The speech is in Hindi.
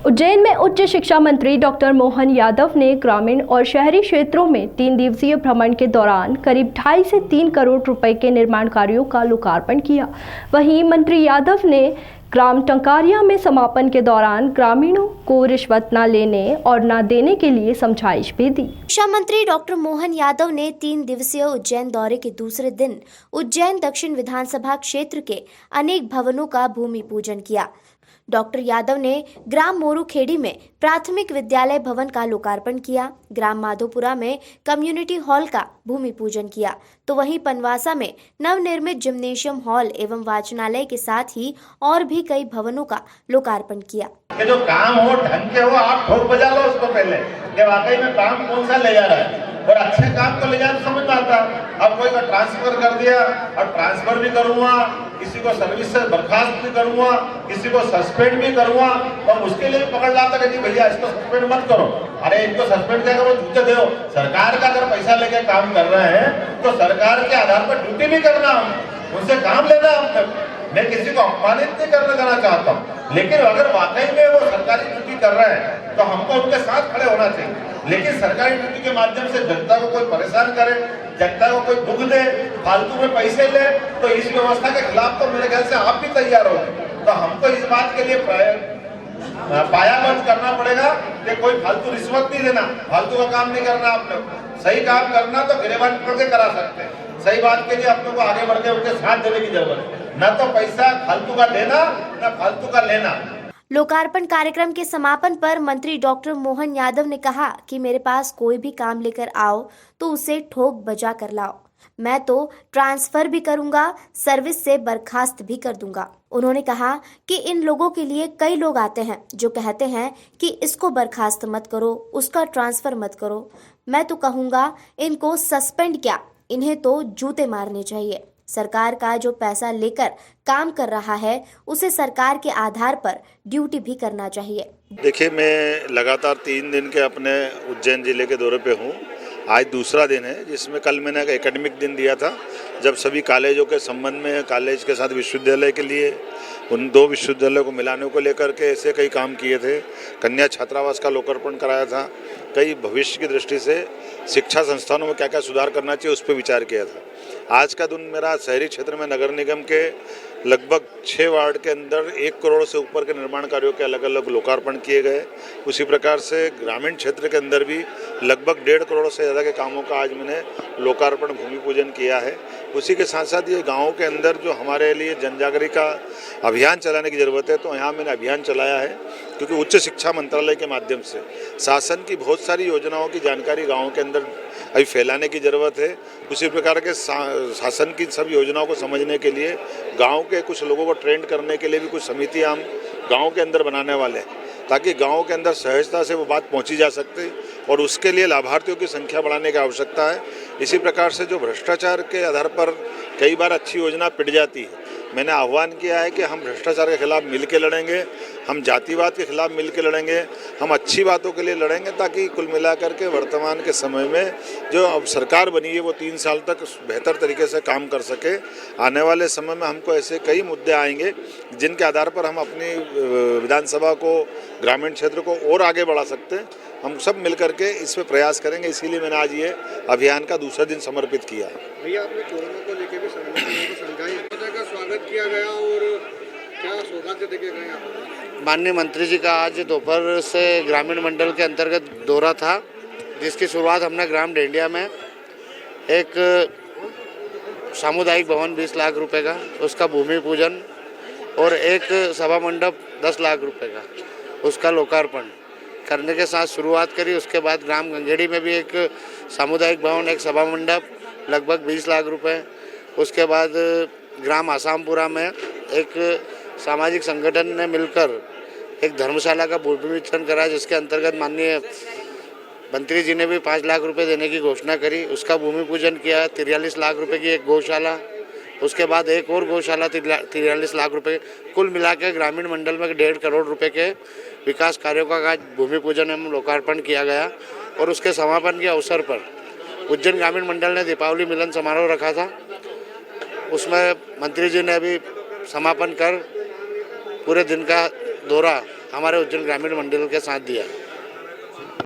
उज्जैन में उच्च शिक्षा मंत्री डॉक्टर मोहन यादव ने ग्रामीण और शहरी क्षेत्रों में 3 दिवसीय भ्रमण के दौरान करीब 2.5 से 3 करोड़ रुपए के निर्माण कार्यों का लोकार्पण किया। वहीं मंत्री यादव ने ग्राम टंकारिया में समापन के दौरान ग्रामीणों को रिश्वत न लेने और न देने के लिए समझाइश भी दी। शिक्षा मंत्री डॉक्टर मोहन यादव ने 3 दिवसीय उज्जैन दौरे के दूसरे दिन उज्जैन दक्षिण विधानसभा क्षेत्र के अनेक भवनों का भूमि पूजन किया। डॉक्टर यादव ने ग्राम मोरूखेड़ी में प्राथमिक विद्यालय भवन का लोकार्पण किया। ग्राम माधोपुरा में कम्युनिटी हॉल का भूमि पूजन किया, तो वहीं पनवासा में नवनिर्मित जिम्नेशियम हॉल एवं वाचनालय के साथ ही और भी कई भवनों का लोकार्पण किया। कि जो काम हो ढंग के हो, आप ठोक बजा लो उसको पहले कि वाकई में काम कौन सा ले जा रहा है, और अच्छे काम को ले जाना समझ में आता है। अब कोई का ट्रांसफर कर दिया और ट्रांसफर भी करूंगा, किसी को सर्विस से बर्खास्त भी करूंगा, किसी को सस्पेंड भी करूंगा, तो उसके लिए पकड़ लाता कि भैया इसको सस्पेंड मत करो। अरे इनको सस्पेंड क्या करो, जूते दो। सरकार का अगर पैसा लेके काम कर रहे हैं तो सरकार के आधार पर ड्यूटी भी करना, हम उनसे काम लेना। मैं किसी को अपमानित नहीं करने देना चाहता हूँ, लेकिन अगर वाकई में वो सरकारी ड्यूटी कर रहे हैं तो हमको उनके साथ खड़े होना चाहिए। लेकिन सरकारी ड्यूटी के माध्यम से जनता को कोई परेशान करे, जनता को कोई दुख दे, फालतू में पैसे ले, तो इस व्यवस्था के खिलाफ तो मेरे ख्याल से आप भी तैयार हो। तो हमको इस बात के लिए पायाबंद करना पड़ेगा कि कोई फालतू रिश्वत नहीं देना, फालतू का काम नहीं करना। आप लोग सही काम करना तो गिरेबान पकड़ के करा सकते हैं। सही बात के लिए आप लोग को आगे बढ़ के उनके साथ देने की जरूरत है, न तो पैसा फालतू का देना, न फालतू का लेना। लोकार्पण कार्यक्रम के समापन पर मंत्री डॉक्टर मोहन यादव ने कहा कि मेरे पास कोई भी काम लेकर आओ तो उसे ठोक बजा कर लाओ। मैं तो ट्रांसफर भी करूंगा, सर्विस से बर्खास्त भी कर दूंगा। उन्होंने कहा कि इन लोगों के लिए कई लोग आते हैं जो कहते हैं कि इसको बर्खास्त मत करो, उसका ट्रांसफर मत करो। मैं तो कहूंगा इनको सस्पेंड क्या, इन्हें तो जूते मारने चाहिए। सरकार का जो पैसा लेकर काम कर रहा है उसे सरकार के आधार पर ड्यूटी भी करना चाहिए। देखिए, मैं लगातार 3 दिन के अपने उज्जैन जिले के दौरे पे हूँ। आज दूसरा दिन है, जिसमें कल मैंने एक एकेडमिक दिन दिया था, जब सभी कॉलेजों के संबंध में कॉलेज के साथ विश्वविद्यालय के लिए उन 2 विश्वविद्यालयों को मिलाने को लेकर के ऐसे कई काम किए थे। कन्या छात्रावास का लोकार्पण कराया था। कई भविष्य की दृष्टि से शिक्षा संस्थानों में क्या क्या सुधार करना चाहिए उस पर विचार किया था। आज का दिन मेरा शहरी क्षेत्र में नगर निगम के लगभग 6 वार्ड के अंदर 1 करोड़ से ऊपर के निर्माण कार्यों के अलग अलग लोकार्पण किए गए। उसी प्रकार से ग्रामीण क्षेत्र के अंदर भी लगभग 1.5 करोड़ से ज़्यादा के कामों का आज मैंने लोकार्पण भूमि पूजन किया है। उसी के साथ साथ ये गाँव के अंदर जो हमारे लिए जन जागरूकता का अभियान चलाने की ज़रूरत है, तो यहाँ मैंने अभियान चलाया है, क्योंकि उच्च शिक्षा मंत्रालय के माध्यम से शासन की बहुत सारी योजनाओं की जानकारी गाँव के अंदर अभी फैलाने की ज़रूरत है। उसी प्रकार के शासन की सब योजनाओं को समझने के लिए गांव के कुछ लोगों को ट्रेंड करने के लिए भी कुछ समितियां हम गांव के अंदर बनाने वाले हैं, ताकि गांव के अंदर सहजता से वो बात पहुंची जा सकती, और उसके लिए लाभार्थियों की संख्या बढ़ाने की आवश्यकता है। इसी प्रकार से जो भ्रष्टाचार के आधार पर कई बार अच्छी योजना पिट जाती है, मैंने आह्वान किया है कि हम भ्रष्टाचार के खिलाफ मिल के लड़ेंगे, हम जातिवाद के खिलाफ मिल के लड़ेंगे, हम अच्छी बातों के लिए लड़ेंगे, ताकि कुल मिलाकर के वर्तमान के समय में जो अब सरकार बनी है वो 3 साल तक बेहतर तरीके से काम कर सके। आने वाले समय में हमको ऐसे कई मुद्दे आएंगे जिनके आधार पर हम अपनी विधानसभा को, ग्रामीण क्षेत्र को और आगे बढ़ा सकते हैं। हम सब मिल करके इस पर प्रयास करेंगे, इसीलिए मैंने आज ये अभियान का दूसरा दिन समर्पित किया है। भैया, आपने कोरोना को लेकर भी का स्वागत किया गया और क्या सौगात देके गए आप? माननीय मंत्री जी का आज दोपहर से ग्रामीण मंडल के अंतर्गत दौरा था, जिसकी शुरुआत हमने ग्राम डेंडिया में एक सामुदायिक भवन 20 लाख रुपए का, उसका भूमि पूजन, और एक सभा मंडप 10 लाख रुपए का, उसका लोकार्पण करने के साथ शुरुआत करी। उसके बाद ग्राम गंगेड़ी में भी एक सामुदायिक भवन, एक सभा मंडप लगभग 20 लाख रुपए। उसके बाद ग्राम आसामपुरा में एक सामाजिक संगठन ने मिलकर एक धर्मशाला का भूमि पूजन करा, जिसके अंतर्गत माननीय मंत्री जी ने भी 5 लाख रुपए देने की घोषणा करी, उसका भूमि पूजन किया। 43 लाख रुपए की एक गौशाला, उसके बाद एक और गौशाला 43 लाख रुपए, कुल मिला के ग्रामीण मंडल में 1.5 करोड़ रुपए के विकास कार्यों का आज भूमि पूजन एवं लोकार्पण किया गया। और उसके समापन के अवसर पर उज्जैन ग्रामीण मंडल ने दीपावली मिलन समारोह रखा था, उसमें मंत्री जी ने अभी समापन कर पूरे दिन का दौरा हमारे उज्जैन ग्रामीण मंडल के साथ दिया।